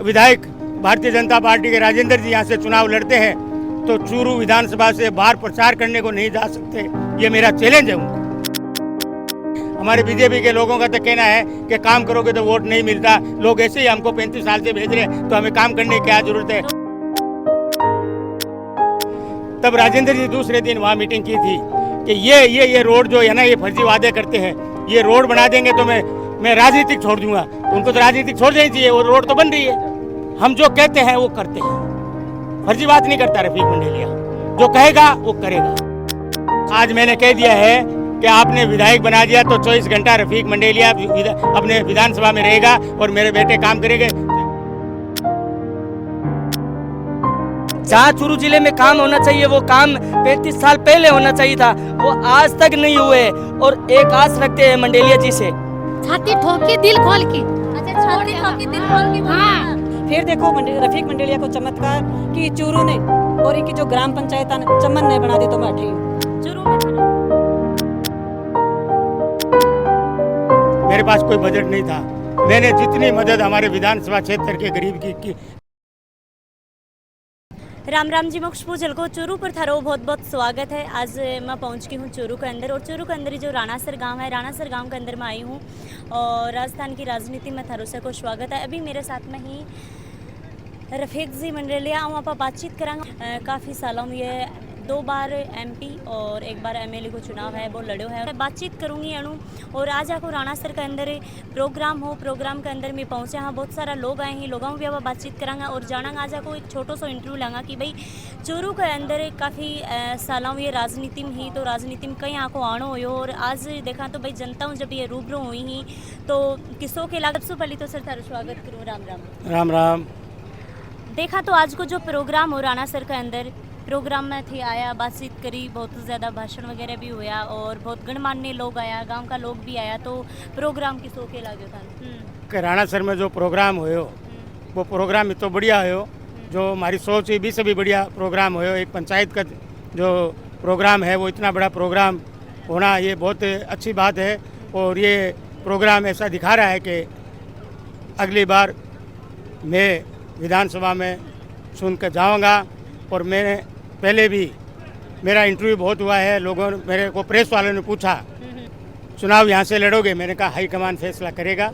विधायक भारतीय जनता पार्टी के राजेंद्र जी यहाँ से चुनाव लड़ते हैं तो चूरू विधानसभा से बाहर प्रचार करने को नहीं जा सकते। ये मेरा चैलेंज है उनको। हमारे बीजेपी के लोगों का तो कहना है कि काम करोगे तो वोट नहीं मिलता, लोग ऐसे ही हमको 35 साल से भेज रहे हैं तो हमें काम करने की क्या जरूरत है। तब राजेंद्र जी दूसरे दिन वहाँ मीटिंग की थी कि ये रोड जो है ना, ये फर्जी वादे करते हैं, ये रोड बना देंगे तो मैं राजनीतिक छोड़ दूंगा। तो उनको तो राजनीतिक छोड़ देनी चाहिए, वो रोड तो बन रही है। हम जो कहते हैं वो करते हैं, फर्जी बात नहीं करता रफीक मंडेलिया, जो कहेगा वो करेगा। आज मैंने कह दिया है कि आपने विधायक बना दिया तो 24 घंटा रफीक मंडेलिया अपने विधानसभा में रहेगा और मेरे बेटे काम करेंगे। जहाँ चूरू जिले में काम होना चाहिए वो काम 35 साल पहले होना चाहिए था, वो आज तक नहीं हुए। और एक आस रखते हैं मंडेलिया जी से, छाती ठोकी दिल खोल की। अच्छा, छाती ठोकी दिल खोल की। हाँ। फिर देखो रफीक मंडेलिया को चमत्कार कि चूरू ने और इनकी जो ग्राम पंचायत चमन ने बना दी तो बैठे चूरू में। मेरे पास कोई बजट नहीं था, मैंने जितनी मदद हमारे विधानसभा क्षेत्र के गरीब की। राम राम जी, मोक्ष पूजल को चूरू पर थारो बहुत बहुत स्वागत है। आज मैं पहुंच गई हूँ चूरू के अंदर, और चूरू के अंदर जो राणासर गांव है, राणासर गांव के अंदर मैं आई हूँ और राजस्थान की राजनीति में थारो से को स्वागत है। अभी मेरे साथ में ही रफीक जी मंडेलिया हूँ, आप बातचीत करांगा। काफ़ी सालों में ये 2 बार एमपी और 1 बार एमएलए को चुनाव है वो लड़ो है। मैं बातचीत करूँगी अनु, और आज आपको राणासर के अंदर प्रोग्राम के अंदर में पहुँचे हाँ, बहुत सारा लोग आए हैं, लोगों भी अब बातचीत करांगा और जानांगा। आज आपको एक छोटो सो इंटरव्यू लांगा कि भाई चूरू के अंदर काफ़ी सालों में ये राजनीति में ही, तो राजनीति में कहीं आको आनो हो, और आज देखा तो भाई जनता जब ये रूबरू हुई ही तो किसों के लागत। सबसे पहले तो सर थारा स्वागत करूँ। राम राम। राम राम। देखा तो आज को जो प्रोग्राम हो राणासर के अंदर, प्रोग्राम में थे आया, बातचीत करी, बहुत ज़्यादा भाषण वगैरह भी हुआ और बहुत गणमान्य लोग आया, गांव का लोग भी आया। तो प्रोग्राम किस के लागो था राणासर में जो प्रोग्राम हो वो प्रोग्राम तो बढ़िया हो, जो हमारी सोच है भी सभी बढ़िया प्रोग्राम हो। एक पंचायत का जो प्रोग्राम है वो इतना बड़ा प्रोग्राम होना ये बहुत अच्छी बात है। और ये प्रोग्राम ऐसा दिखा रहा है कि अगली बार मैं विधानसभा में सुन कर जाऊँगा। और मैंने पहले भी मेरा इंटरव्यू बहुत हुआ है, लोगों ने मेरे को, प्रेस वालों ने पूछा चुनाव यहाँ से लड़ोगे, मैंने कहा हाईकमान फैसला करेगा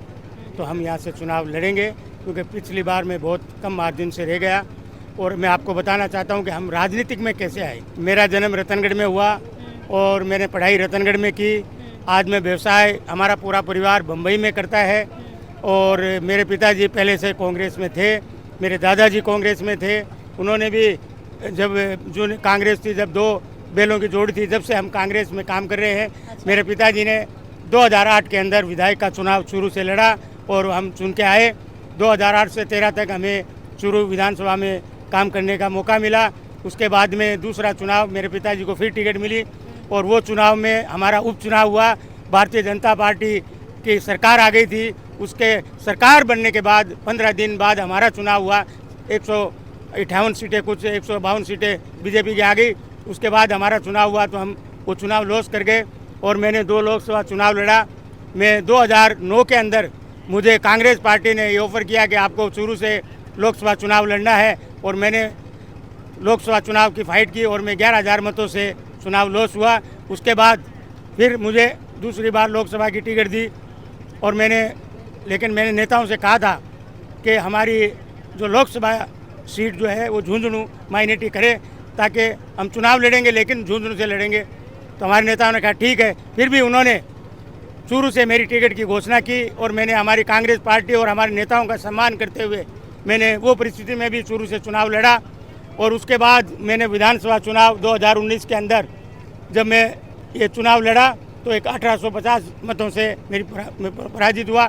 तो हम यहाँ से चुनाव लड़ेंगे, क्योंकि पिछली बार मैं बहुत कम मार्जिन से रह गया। और मैं आपको बताना चाहता हूँ कि हम राजनीतिक में कैसे आए। मेरा जन्म रतनगढ़ में हुआ और मैंने पढ़ाई रतनगढ़ में की। आज मैं व्यवसाय, हमारा पूरा परिवार बम्बई में करता है। और मेरे पिताजी पहले से कांग्रेस में थे, मेरे दादाजी कांग्रेस में थे। उन्होंने भी जब जो कांग्रेस थी, जब 2 बैलों की जोड़ी थी, जब से हम कांग्रेस में काम कर रहे हैं। अच्छा। मेरे पिताजी ने 2008 के अंदर विधायक का चुनाव चूरू से लड़ा और हम चुन के आए। 2008 से 13 तक हमें चूरू विधानसभा में काम करने का मौका मिला। उसके बाद में दूसरा चुनाव मेरे पिताजी को फिर टिकट मिली और वो चुनाव में हमारा उपचुनाव हुआ। भारतीय जनता पार्टी की सरकार आ गई थी, उसके सरकार बनने के बाद 15 दिन बाद हमारा चुनाव हुआ। 158 सीटें, कुछ 152 सीटें बीजेपी की आ गई। उसके बाद हमारा चुनाव हुआ तो हम वो चुनाव लॉस कर गए और मैंने 2 लोकसभा चुनाव लड़ा। मैं 2009 के अंदर मुझे कांग्रेस पार्टी ने ये ऑफ़र किया कि आपको चूरू से लोकसभा चुनाव लड़ना है, और मैंने लोकसभा चुनाव की फाइट की और मैं 11,000 मतों से चुनाव लॉस हुआ। उसके बाद फिर मुझे दूसरी बार लोकसभा की टिकट दी और लेकिन मैंने नेताओं से कहा था कि हमारी जो लोकसभा सीट जो है वो झुंझुनू माइनॉरिटी करे, ताकि हम चुनाव लड़ेंगे लेकिन झुंझुनू से लड़ेंगे। तो हमारे नेताओं ने कहा ठीक है। फिर भी उन्होंने चूरू से मेरी टिकट की घोषणा की और मैंने हमारी कांग्रेस पार्टी और हमारे नेताओं का सम्मान करते हुए मैंने वो परिस्थिति में भी चूरू से चुनाव लड़ा। और उसके बाद मैंने विधानसभा चुनाव 2019 के अंदर जब मैं ये चुनाव लड़ा तो एक 1850 मतों से मेरी पराजित हुआ।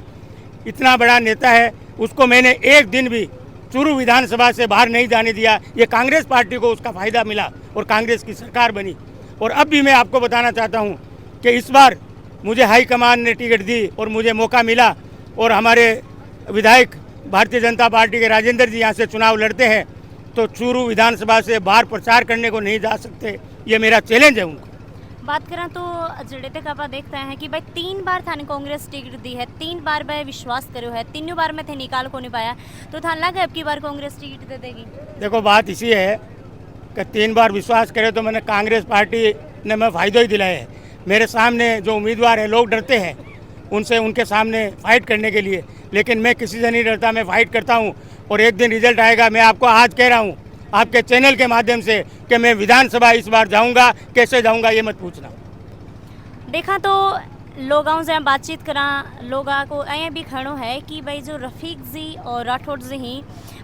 इतना बड़ा नेता है, उसको मैंने एक दिन भी चूरू विधानसभा से बाहर नहीं जाने दिया। ये कांग्रेस पार्टी को उसका फ़ायदा मिला और कांग्रेस की सरकार बनी। और अब भी मैं आपको बताना चाहता हूँ कि इस बार मुझे हाईकमान ने टिकट दी और मुझे मौका मिला, और हमारे विधायक भारतीय जनता पार्टी के राजेंद्र जी यहाँ से चुनाव लड़ते हैं तो चूरू विधानसभा से बाहर प्रचार करने को नहीं जा सकते। ये मेरा चैलेंज है उनको। बात करें तो जड़े तक आप देखते हैं कि भाई 3 बार थाने कांग्रेस टिकट दी है, 3 बार भाई विश्वास करो है, तीनों बार में थे निकाल को नहीं पाया, तो थाने लगा अब की बार कांग्रेस टिकट दे देगी? देखो बात इसी है कि 3 बार विश्वास करे तो मैंने कांग्रेस पार्टी ने मैं फ़ायदा ही दिलाया है। मेरे सामने जो उम्मीदवार है लोग डरते हैं उनसे, उनके सामने फाइट करने के लिए, लेकिन मैं किसी से नहीं डरता, मैं फाइट करता हूँ और एक दिन रिजल्ट आएगा। मैं आपको आज कह रहा हूँ आपके चैनल के माध्यम से कि मैं विधानसभा इस बार जाऊँगा, कैसे जाऊँगा ये मत पूछना। देखा तो लोगों से बातचीत करा, लोगों को ऐ भी खड़ो है कि भाई जो रफीक जी और राठौड़ जी ही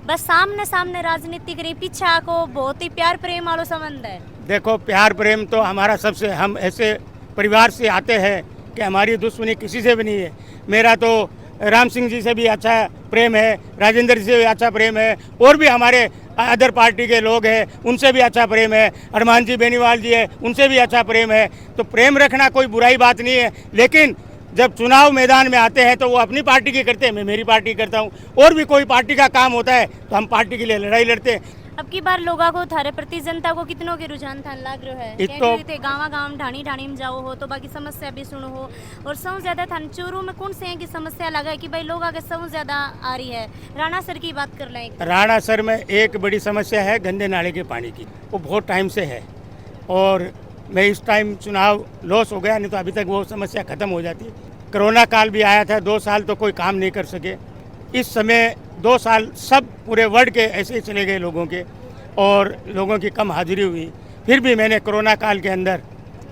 बस सामने सामने राजनीति करी, पीछा को बहुत ही प्यार प्रेम वालों संबंध है। देखो प्यार प्रेम तो हमारा सबसे, हम ऐसे परिवार से आते हैं कि हमारी दुश्मनी किसी से भी नहीं है। मेरा तो राम सिंह जी से भी अच्छा प्रेम है, राजेंद्र जी से भी अच्छा प्रेम है, और भी हमारे अदर पार्टी के लोग हैं उनसे भी अच्छा प्रेम है, हनुमान जी बेनीवाल जी है उनसे भी अच्छा प्रेम है। तो प्रेम रखना कोई बुराई बात नहीं है, लेकिन जब चुनाव मैदान में आते हैं तो वो अपनी पार्टी की करते हैं, मैं मेरी पार्टी करता हूँ। और भी कोई पार्टी का काम होता है तो हम पार्टी के लिए लड़ाई लड़ते हैं। अब की बार लोगों को थारे प्रति जनता को कितनों के रुझान था लग रहा है? तो गाँव गाँव ढाणी ढाणी में जाओ हो तो बाकी समस्या भी सुनो हो, और सबसे ज्यादा थान चूरू में कौन से हैं की समस्या लगा है कि भाई लोग आगे सबसे ज्यादा आ रही है? राणा सर की बात कर लें। राणा सर में एक बड़ी समस्या है गंदे नाले के पानी की, वो बहुत टाइम से है, और मैं इस टाइम चुनाव लॉस हो गया, नहीं तो अभी तक वो समस्या खत्म हो जाती। कोरोना काल भी आया था, 2 साल तो कोई काम नहीं कर सके। इस समय 2 साल सब पूरे वर्ल्ड के ऐसे ही चले गए लोगों के, और लोगों की कम हाजिरी हुई। फिर भी मैंने कोरोना काल के अंदर,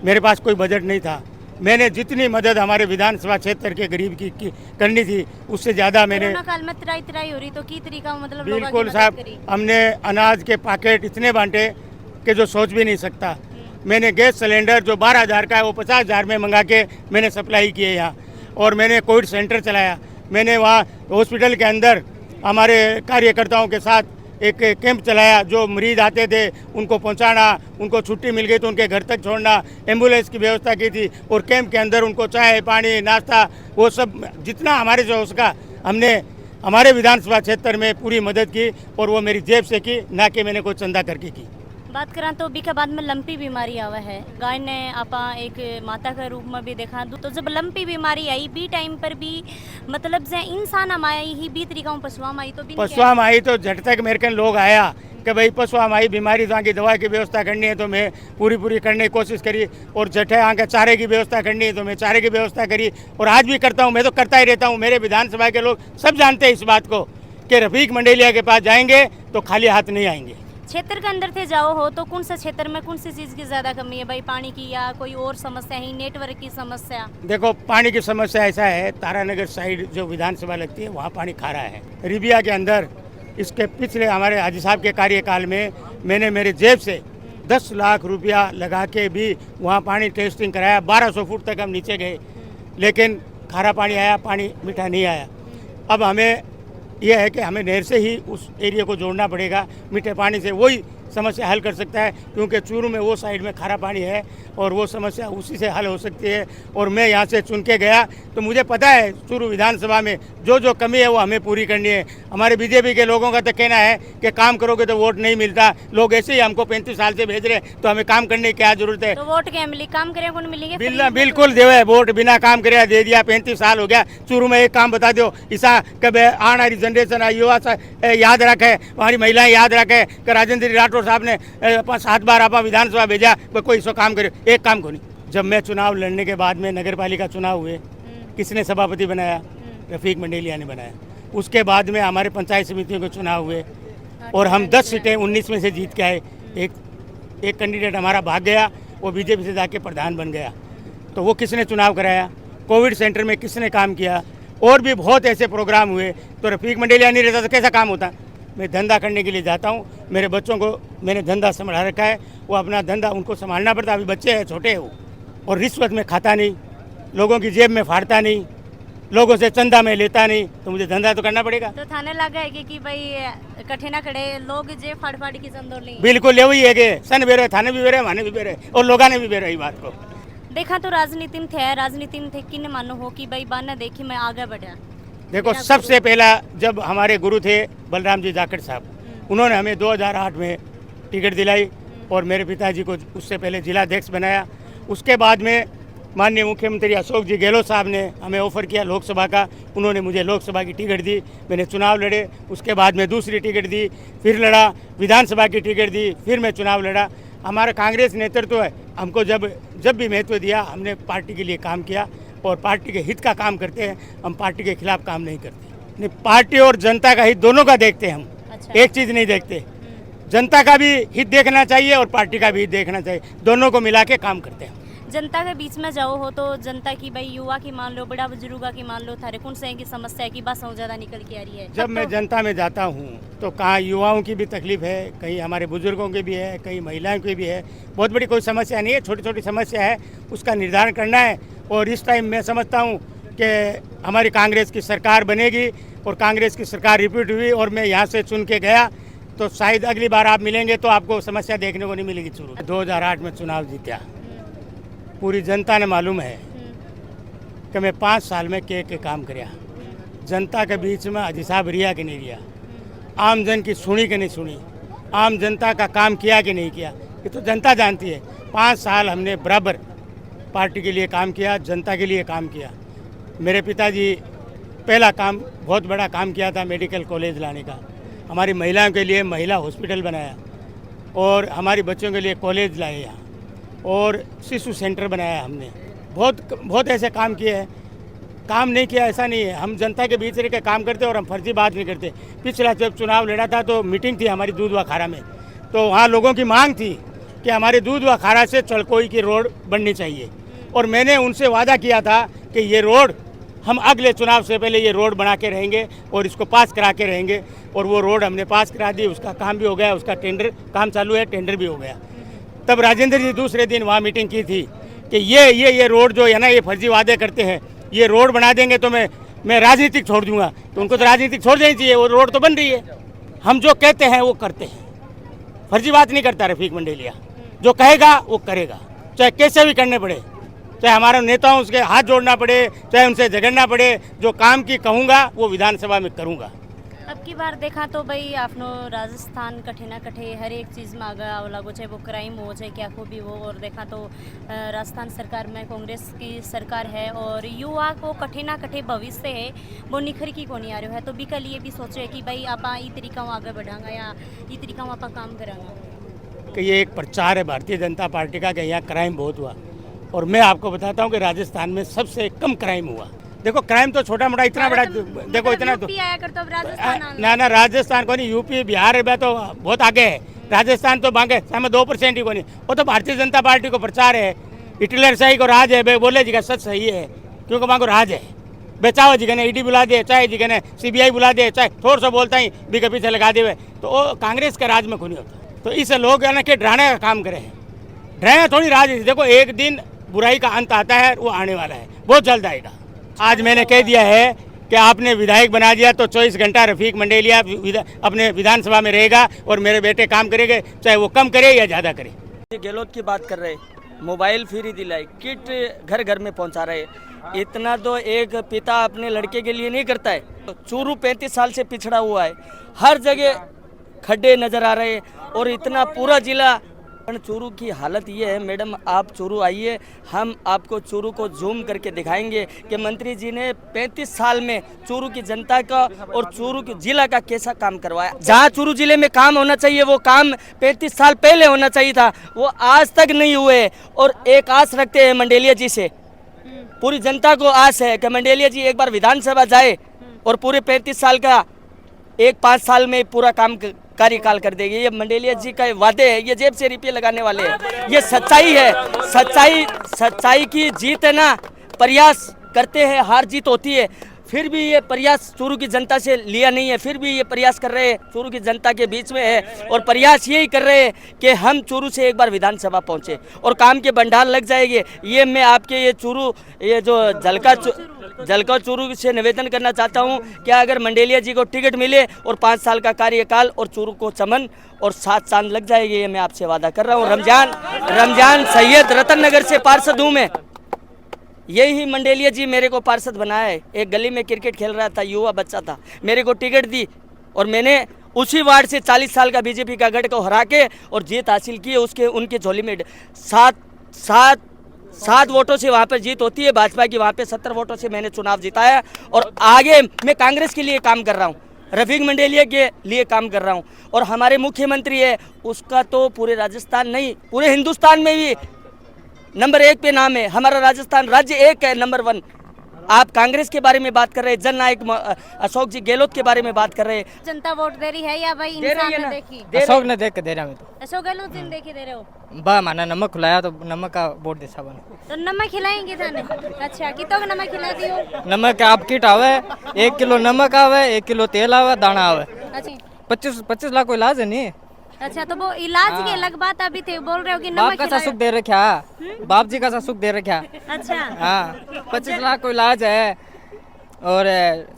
मेरे पास कोई बजट नहीं था, मैंने जितनी मदद हमारे विधानसभा क्षेत्र के गरीब की करनी थी उससे ज़्यादा मैंने। कोरोना काल में तराई हो रही तो की तरीका मतलब बिल्कुल साहब, हमने अनाज के पैकेट इतने बांटे कि जो सोच भी नहीं सकता। मैंने गैस सिलेंडर जो 12,000 का है वो 50,000 में मंगा के मैंने सप्लाई किए यहाँ, और मैंने कोविड सेंटर चलाया। मैंने वहाँ हॉस्पिटल के अंदर हमारे कार्यकर्ताओं के साथ एक कैंप चलाया, जो मरीज आते थे उनको पहुंचाना, उनको छुट्टी मिल गई तो उनके घर तक छोड़ना, एम्बुलेंस की व्यवस्था की थी, और कैंप के अंदर उनको चाय पानी नाश्ता वो सब जितना हमारे जो उसका हमने हमारे विधानसभा क्षेत्र में पूरी मदद की, और वो मेरी जेब से की, ना कि मैंने कोई चंदा करके की। बात करा तो बीका बाद में लंपी बीमारी आवा है, गाय ने आपा एक माता के रूप में भी देखा, तो जब लंपी बीमारी आई बी टाइम पर भी मतलब जे इंसान आई ही बी तरीका पशुआ आई तो पशुआ आई तो झट तक मेरे कन लोग आया कि भाई पशुआ आई बीमारी तो आगे दवा की व्यवस्था करनी है, तो मैं पूरी करने की कोशिश करी, और जठे आगे चारे की व्यवस्था करनी है तो मैं चारे की व्यवस्था करी, और आज भी करता हूँ। मैं तो करता ही रहता हूँ। मेरे विधानसभा के लोग सब जानते हैं इस बात को कि रफीक मंडेलिया के पास जाएंगे तो खाली हाथ नहीं आएंगे। क्षेत्र के अंदर थे जाओ हो तो कौन सा क्षेत्र में कौन सी चीज़ की ज़्यादा कमी है भाई? पानी की या कोई और समस्या है, नेटवर्क की समस्या? देखो पानी की समस्या ऐसा है, तारानगर साइड जो विधानसभा लगती है वहाँ पानी खारा है। रिबिया के अंदर इसके पिछले हमारे हाजी साहब के कार्यकाल में मैंने मेरे जेब से 10 लाख रुपया लगा के भी वहाँ पानी टेस्टिंग कराया। 1200 फुट तक हम नीचे गए, लेकिन खारा पानी आया, पानी मीठा नहीं आया। अब हमें यह है कि हमें नहर से ही उस एरिया को जोड़ना पड़ेगा, मीठे पानी से वही समस्या हल कर सकता है, क्योंकि चूरू में वो साइड में खारा पानी है और वो समस्या उसी से हल हो सकती है। और मैं यहाँ से चुन के गया तो मुझे पता है चूरू विधानसभा में जो जो कमी है वो हमें पूरी करनी है। हमारे बीजेपी के लोगों का तो कहना है कि काम करोगे तो वोट नहीं मिलता, लोग ऐसे ही हमको 35 साल से भेज रहे हैं तो हमें काम करने की क्या जरूरत है? तो वोट क्या मिली, काम करे कौन मिलेंगे? बिल्कुल देवे वोट बिना काम करे दे दिया। 35 साल हो गया चूरू में, एक काम बता दो इसा कब आने वाली जनरेशन युवा याद रखे, हमारी महिलाएं याद रखे कि राजेंद्र राठौड़ साहब ने 7 बार आपा विधानसभा भेजा, कोई इसको काम करे, एक काम को नहीं। जब मैं चुनाव लड़ने के बाद में नगर पालिका चुनाव हुए, किसने सभापति बनाया? रफीक मंडेलिया ने बनाया। उसके बाद में हमारे पंचायत समितियों के चुनाव हुए और हम 10 सीटें 19 में से जीत के आए। एक कैंडिडेट हमारा भाग गया, वो बीजेपी से जाके प्रधान बन गया। तो वो किसने चुनाव कराया? कोविड सेंटर में किसने काम किया? और भी बहुत ऐसे प्रोग्राम हुए। तो रफीक मंडेलिया नहीं रहता तो कैसा काम होता? मैं धंधा करने के लिए जाता हूँ, मेरे बच्चों को मैंने धंधा संभाल रखा है, वो अपना धंधा उनको संभालना पड़ता। अभी बच्चे हैं, छोटे हैं वो, और रिश्वत में खाता नहीं, लोगों की जेब में फाड़ता नहीं, लोगों से चंदा में लेता नहीं, तो मुझे धंधा तो करना पड़ेगा। तो थाने लगा है कि भाई कठे ना खड़े लोग जे फाड़ की चंदोर ली। बिल्कुल वही है कि सन बेरे, थाने भी बेरे, माने भी बेरे, और लोगों ने भी बेरे। ये बात को देखा तो राजनीति में थे किन मानो हो कि भाई बाना देखी मैं आगे बढ़ा। देखो सबसे पहला जब हमारे गुरु थे बलराम जी जाखड़ साहब, उन्होंने हमें 2008 में टिकट दिलाई और मेरे पिताजी को उससे पहले जिलाध्यक्ष बनाया। उसके बाद में माननीय मुख्यमंत्री अशोक जी गहलोत साहब ने हमें ऑफ़र किया लोकसभा का, उन्होंने मुझे लोकसभा की टिकट दी, मैंने चुनाव लड़े, उसके बाद में दूसरी टिकट दी, फिर लड़ा, विधानसभा की टिकट दी, फिर मैं चुनाव लड़ा। हमारा कांग्रेस नेतृत्व है, हमको जब भी महत्व दिया हमने पार्टी के लिए काम किया और पार्टी के हित का काम करते हैं, हम पार्टी के खिलाफ काम नहीं करते। नहीं, पार्टी और जनता का हित दोनों का देखते हैं हम। अच्छा। एक चीज़ नहीं देखते, जनता का भी हित देखना चाहिए और पार्टी का भी हित देखना चाहिए, दोनों को मिला के काम करते हैं। जनता के बीच में जाओ हो तो जनता की भाई युवा की मान लो, बड़ा बुजुर्गा की मान लो, थारे कौन से की समस्या की बात ज़्यादा निकल के आ रही है। जब मैं जनता में जाता हूँ तो कहाँ युवाओं की भी तकलीफ है, कहीं हमारे बुजुर्गों की भी है, कहीं महिलाओं की भी है। बहुत बड़ी कोई समस्या नहीं है, छोटी छोटी समस्या है, उसका निर्धारण करना है। और इस टाइम मैं समझता हूँ कि हमारी कांग्रेस की सरकार बनेगी और कांग्रेस की सरकार रिपीट हुई और मैं यहाँ से चुन के गया तो शायद अगली बार आप मिलेंगे तो आपको समस्या देखने को नहीं मिलेगी। शुरू 2008 में चुनाव जीता, पूरी जनता ने मालूम है कि मैं 5 साल में के काम कराया, जनता के बीच में हिसाब रिया कि नहीं रिया, आम जन की सुनी कि नहीं सुनी, आम जनता का काम किया कि नहीं किया, ये तो जनता जानती है। 5 साल हमने बराबर पार्टी के लिए काम किया, जनता के लिए काम किया। मेरे पिताजी पहला काम बहुत बड़ा काम किया था मेडिकल कॉलेज लाने का, हमारी महिलाओं के लिए महिला हॉस्पिटल बनाया और हमारी बच्चों के लिए कॉलेज लाए यहाँ और शिशु सेंटर बनाया हमने। बहुत ऐसे काम किए हैं, काम नहीं किया ऐसा नहीं है। हम जनता के बीच रह के काम करते और हम फर्जी बात नहीं करते। पिछला जब चुनाव लड़ा था तो मीटिंग थी हमारी दूधवा खारा में, तो वहाँ लोगों की मांग थी कि हमारे दूधवा खारा से चलकोई की रोड बननी चाहिए और मैंने उनसे वादा किया था कि ये रोड हम अगले चुनाव से पहले ये रोड बना के रहेंगे और इसको पास करा के रहेंगे और वो रोड हमने पास करा दी, उसका काम भी हो गया, उसका टेंडर काम चालू है, टेंडर भी हो गया। तब राजेंद्र जी दूसरे दिन वहाँ मीटिंग की थी कि ये रोड जो है ना, ये फर्जी वादे करते हैं, ये रोड बना देंगे तो मैं राजनीतिक छोड़ दूंगा। तो उनको तो राजनीतिक छोड़ देनी चाहिए, वो रोड तो बन रही है। हम जो कहते हैं वो करते हैं, फर्जी बात नहीं करता रफीक मंडेलिया, जो कहेगा वो करेगा, चाहे कैसे भी करने पड़े, चाहे हमारे नेताओं उसके हाथ जोड़ना पड़े, चाहे उनसे झगड़ना पड़े, जो काम की कहूँगा वो विधानसभा में करूँगा। अब की बार देखा तो भाई आपनो राजस्थान कठे ना कठे हर एक चीज़ में आगे आव लागो, चाहे वो क्राइम हो चाहे क्या को भी हो। और देखा तो राजस्थान सरकार में कांग्रेस की सरकार है और युवा को कठे ना कठे भविष्य है वो निखर की को नहीं आ रहा है। तो भी कल ये भी सोचे कि भाई आप ई तरीका आगे बढ़ांगा या ई तरीका आप काम करांगा। कि ये एक प्रचार है भारतीय जनता पार्टी का कि यहाँ क्राइम बहुत हुआ और मैं आपको बताता हूँ कि राजस्थान में सबसे कम क्राइम हुआ। देखो क्राइम तो छोटा मोटा इतना बड़ा, देखो इतना तो ना राजस्थान को नहीं, यूपी बिहार में तो बहुत आगे है, राजस्थान तो मांगे सामने 2% ही को नहीं। वो तो भारतीय जनता पार्टी को प्रचार है, हिटलर सही को राज है, बे बोले जी का सच सही है क्योंकि मांगो राज है। बेचाओ जी कहने ईडी बुला दे, चाहे जी कहने CBI बुला दे, चाहे थोड़ा सा बोलता ही भी के पीछे लगा दे, तो वो कांग्रेस के राज में को नहीं होता। तो इसे लोग है ना कि डराने का काम करे हैं, डराना थोड़ी राज। देखो एक दिन बुराई का अंत आता है, वो आने वाला है, बहुत जल्द आएगा। आज मैंने कह दिया है कि आपने विधायक बना दिया तो 24 घंटा रफीक मंडेलिया अपने विधानसभा में रहेगा और मेरे बेटे काम करेंगे, चाहे वो कम करे या ज़्यादा करे। गहलोत की बात कर रहे, मोबाइल फ्री दिलाई, किट घर घर में पहुंचा रहे, इतना तो एक पिता अपने लड़के के लिए नहीं करता है। चूरू 35 साल से पिछड़ा हुआ है, हर जगह खड्डे नजर आ रहे और इतना पूरा जिला। चूरू की हालत ये है मैडम, आप चूरू आइए, हम आपको चूरू को जूम करके दिखाएंगे कि मंत्री जी ने 35 साल में चूरू की जनता का और चूरू के जिला का कैसा काम करवाया। जहाँ चूरू जिले में काम होना चाहिए वो काम 35 साल पहले होना चाहिए था, वो आज तक नहीं हुए। और एक आस रखते हैं मंडेलिया जी से, पूरी जनता को आस है कि मंडेलिया जी एक बार विधानसभा जाए और पूरे 35 साल का 5 साल में पूरा काम कार्यकाल कर देगी। ये मंडेलिया जी का वादे है, ये जेब से रुपये लगाने वाले हैं, ये सच्चाई है। सच्चाई की जीत है ना, प्रयास करते हैं, हार जीत होती है। फिर भी ये प्रयास चूरू की जनता से लिया नहीं है, फिर भी ये प्रयास कर रहे हैं, चूरू की जनता के बीच में है और प्रयास यही कर रहे हैं कि हम चूरू से एक बार विधानसभा पहुंचे और काम के भंडार लग जाएंगे। ये मैं आपके ये चूरू, ये जो जलका चूरू से निवेदन करना चाहता हूं कि अगर मंडेलिया जी को टिकट मिले और 5 साल का कार्यकाल और चूरू को चमन और 7 चांद लग जाएंगे, ये मैं आपसे वादा कर रहा हूँ। रमजान सैयद रतन नगर से पार्षद हूँ मैं, यही मंडेलिया जी मेरे को पार्षद बनाया है। एक गली में क्रिकेट खेल रहा था, युवा बच्चा था, मेरे को टिकट दी और मैंने उसी वार्ड से 40 साल का बीजेपी का गढ़ को हरा के और जीत हासिल की है। उनके झोली में 7 7 वोटों से वहाँ पर जीत होती है भाजपा की, वहाँ पे 70 वोटों से मैंने चुनाव जिताया और आगे मैं कांग्रेस के लिए काम कर रहा हूँ, रफीक मंडेलिया के लिए काम कर रहा हूँ। और हमारे मुख्यमंत्री है उसका तो पूरे राजस्थान नहीं पूरे हिंदुस्तान में भी नंबर 1 पे नाम है, हमारा राजस्थान राज्य 1 है, नंबर 1। आप कांग्रेस के बारे में बात कर रहे हैं, जननायक अशोक जी गहलोत के बारे में बात कर रहे हैं। जनता वोट दे रही है या भाई इंसान ने देखी? अशोक ने देख के दे रहा मैं तो। अशोक गहलोत जी ने देखी दे रहे हो? बा माना नमक खिलाया तो नमक का वोट दे साबन। तो नमक खिलाएंगे थाने? अच्छा कितो का नमक खिला दियो? नमक आप किट आवे 1 किलो नमक आवे 1 किलो तेल आवे दाना आवे। अच्छा 25 लाख को इलाज है नहीं। अच्छा तो वो इलाज की अलग बात अभी थे बोल रहे हो कि बाप नमक का सा खिलाओ। सुख दे रखा, बाप जी का सा सुख दे रखा। अच्छा हाँ 25 लाख को इलाज है और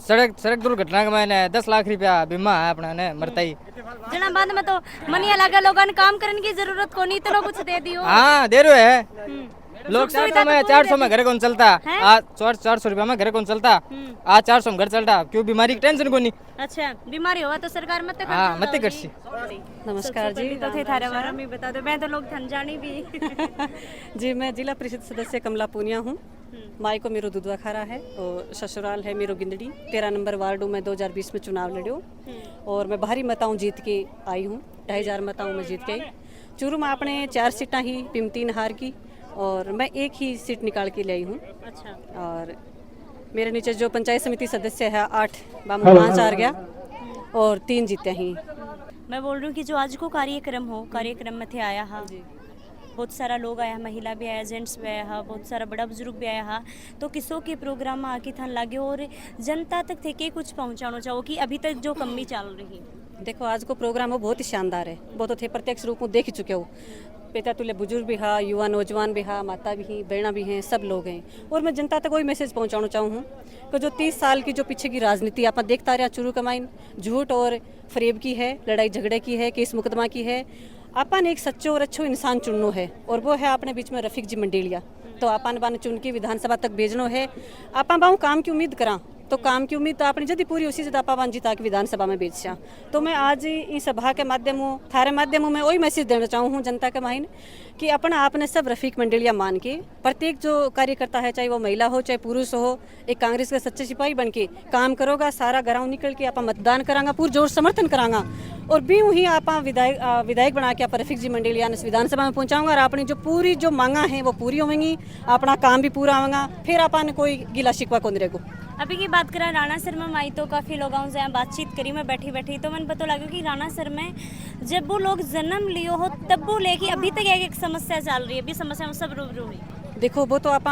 सड़क दुर्घटना का मैंने 10 लाख रुपया बीमा है अपना ने मरता ही। जना बाद में तो मनिया लगा लोगों ने काम करने की जरूरत को नहीं, इतना कुछ दे दियो। हाँ दे रहे है लोग सुख सुविधा 400 में घर कौन चलता हैं? आज 400 रुपया में घर कौन चलता आज 400 में घर चलता क्यों बीमारी की टेंशन को नहीं। अच्छा बीमारी हुआ तो सरकार मत हाँ मत करसी। नमस्कार जी। तो थे थारे बारे में बता दो, मैं तो लोग थन जानी भी। जी मैं जिला परिषद सदस्य कमला पूनिया हूँ। माई को मेरो दुधवा खारा है और ससुराल है मेरो गिंदड़ी। 13 नंबर वार्डो में 2020 में चुनाव लड़ियो और मैं भारी मताओं जीत के आई हूँ, 2500 मताओं में जीत के आई। चूरू में आपने 4 सीटें ही पिम 3 हार की और मैं 1 ही सीट निकाल के ले आई हूँ। अच्छा और मेरे नीचे जो पंचायत समिति सदस्य है 8 बामू 5 हार गया और 3 जीते ही। मैं बोल रही हूँ कि जो आज को कार्यक्रम में थे आया हा, बहुत सारा लोग आया, महिला भी आया, जेंट्स भी आया हा, बहुत सारा बड़ा बुजुर्ग भी आया हा। तो किसों के प्रोग्राम में आके थान लागे और जनता तक थे के कुछ पहुँचाना चाहो कि अभी तक जो कमी चल रही? देखो आज को प्रोग्राम हो बहुत ही शानदार है, वो तो थे प्रत्यक्ष रूप में देख ही चुके हो। पिता तुल्य बुजुर्ग भी हा, युवा नौजवान भी हा, माता भी ही, बहना भी हैं, सब लोग हैं। और मैं जनता तक वही मैसेज पहुंचाना चाहूँ कि जो 30 साल की जो पीछे की राजनीति आप देखता रहा चूरू कमाइन झूठ और फरेब की है, लड़ाई झगड़े की है, केस मुकदमा की है। आपन एक सच्चो और अच्छो इंसान चुननो है और वो है अपने बीच में रफीक जी मंडेलिया। तो आपन बाने चुन के विधानसभा तक भेजनो है। आपा बाहू काम की उम्मीद करा तो काम की उम्मीद तो आपने जल्दी पूरी उसी से आपा वांजी ताकि विधानसभा में भेजा। तो मैं आज इस सभा के माध्यमों थारे माध्यमों में वही मैसेज देना चाहूँ जनता के माहिन कि अपना आपने सब रफीक मंडेलिया मान के प्रत्येक जो कार्यकर्ता है, चाहे वो महिला हो चाहे पुरुष हो, एक कांग्रेस का सच्चे सिपाही बन के काम करोगा। सारा गाँव निकल के आप मतदान करांगा, पूरा जोर समर्थन करांगा और भी वही आप विधायक बना के आप रफीक जी मंडेलिया ने विधानसभा में पहुंचाऊंगा और अपनी जो पूरी जो मांगा है वो पूरी होंगी, अपना काम भी पूरा होगा, फिर आपने कोई गिला शिकवा कौन रहेगो। अभी की बात करें राणा सर में आई तो काफ़ी लोगों से यहाँ बातचीत करी मैं बैठी तो मैंने पता लगा कि राणा सर में जब वो लोग जन्म लियो हो तब वो लेके अभी तक एक समस्या चल रही है, अभी समस्या सब रूबरू हुई। देखो वो तो आप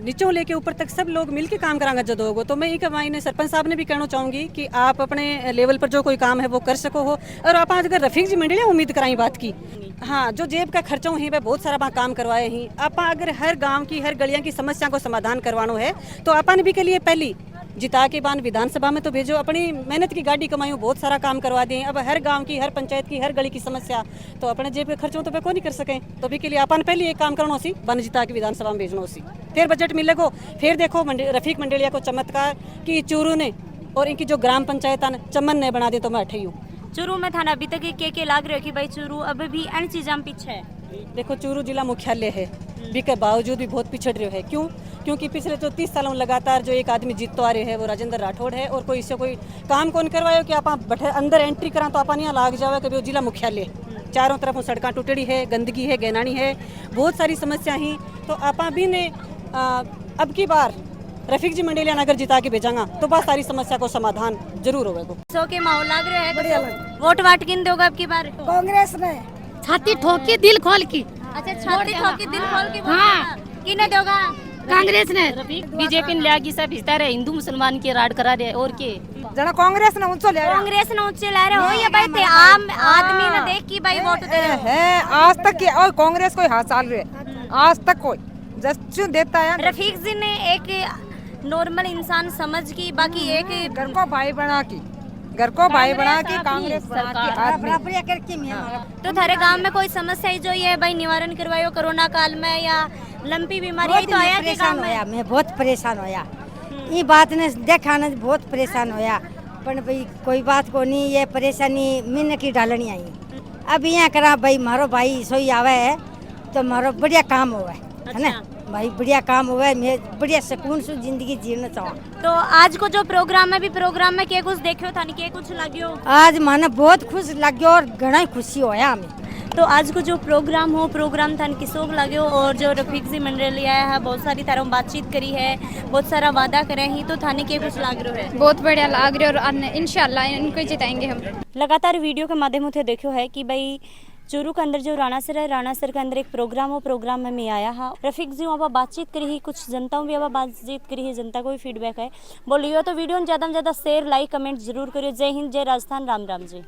नीचों लेके ऊपर तक सब लोग मिलके काम करांगा जब होगो। तो मैं एक मायने सरपंच साहब ने भी कहना चाहूँगी कि आप अपने लेवल पर जो कोई काम है वो कर सको हो। और आप अगर रफीक जी मंडेलिया उम्मीद कराई बात की, हाँ जो जेब का खर्चों है वह बहुत सारा काम करवाए ही। आप अगर हर गाँव की हर गलियाँ की समस्या को समाधान करवाना है तो आपने भी के लिए पहली जिता के बाद विधानसभा में तो भेजो। अपनी मेहनत की गाड़ी कमाई बहुत सारा काम करवा दिए। अब हर गांव की हर पंचायत की हर गली की समस्या तो अपने जेब के खर्चों तो पे कोई नहीं कर सके। तो भी के लिए अपन पहले एक काम करना सी बन जिता के विधानसभा में भेजना सी, फिर बजट मिलेगो। फिर देखो रफीक मंडेलिया को चमत्कार कि चूरू ने और इनकी जो ग्राम पंचायत चमन ने बना दी तो मैं अठई हूँ। चूरू में थाना अभी तक के लाग रहे हो कि भाई चूरू अभी भी इन चीज़ों में पीछे है। देखो चूरू जिला मुख्यालय है भी के बावजूद भी बहुत पिछड़ रहे है। क्यों? क्योंकि पिछले जो 30 सालों लगातार जो एक आदमी जीत तो आ रहे हैं वो राजेंद्र राठौड़ है और कोई इससे कोई काम कौन करवाए कि आप बैठे अंदर एंट्री करा तो अपन यहाँ लाग जावे कभी जिला मुख्यालय। चारों तरफ सड़कें टूटड़ी है, गंदगी है, गैनानी है, बहुत सारी समस्या ही। तो आप भी ने अब की बार रफीक जी मंडेलिया नगर जिता के भेजांगा तो बहुत सारी समस्या को समाधान जरूर होगा। सो के माहौल लाग रहा है। वोट वाट किन दोगे अब की बार? कांग्रेस ने छाती ठोकी दिल खोल की। अच्छा छाती ठोकी दिल खोल के हाँ किने दोगा? कांग्रेस ने बीजेपी ने लिया सब इस्तारे हिंदू मुसलमान की राड करा रहे और के जना कांग्रेस ने ऊंचो ले कांग्रेस ने ऊंचे ला रहे हो या भाई थे आम आदमी ने देख की भाई वोट दे रहे है आज तक के और कांग्रेस कोई हाथ साल रहे आज तक कोई जस्ट देता है। रफीक जी ने एक नॉर्मल इंसान समझ की बाकी एक घर को भाई बना की कांग्रेस बराबरी करके तो थारे गांव में कोई समस्या जो ये भाई निवारण करवायो कोरोना काल में या लंपी बीमारी तो आया के गांव में? मैं बहुत परेशान होया ये बात ने देखा ना बहुत परेशान होया पर भाई कोई बात को नहीं ये परेशानी मैंने की डालनी आई। अब यहाँ करा भाई मारो भाई सोई आवे है तो मारो बढ़िया काम होवे है ना भाई बढ़िया काम हुआ है, मैं बढ़िया सुकून से जिंदगी जीना चाहूँ। तो आज को जो प्रोग्राम है भी प्रोग्राम में के कुछ देखियो था नहीं के कुछ लाग्यो? आज माना बहुत खुश लग्यो और घना खुशी होया हमें। तो आज को जो प्रोग्राम हो प्रोग्राम था किसो लाग्यो और जो रफीक जी मंडली आया है बहुत सारी तारों बातचीत करी है, बहुत सारा वादा करे ही, तो थाने के कुछ लाग रहा है? बहुत बढ़िया लाग रही और इंशाल्लाह इनको जिताएंगे हम। लगातार वीडियो के माध्यम से देखो है कि भाई चूरू के अंदर जो राणासर है, राणासर के अंदर एक प्रोग्राम हो, प्रोग्राम में मैं आया हाँ रफीक जी वहाँ बातचीत करी ही, कुछ जनताओं भी अब बातचीत करी है, जनता को भी फीडबैक है बोलियो। तो वीडियो में ज़्यादा शेयर लाइक कमेंट जरूर करियो। जय हिंद, जय राजस्थान, राम राम जी।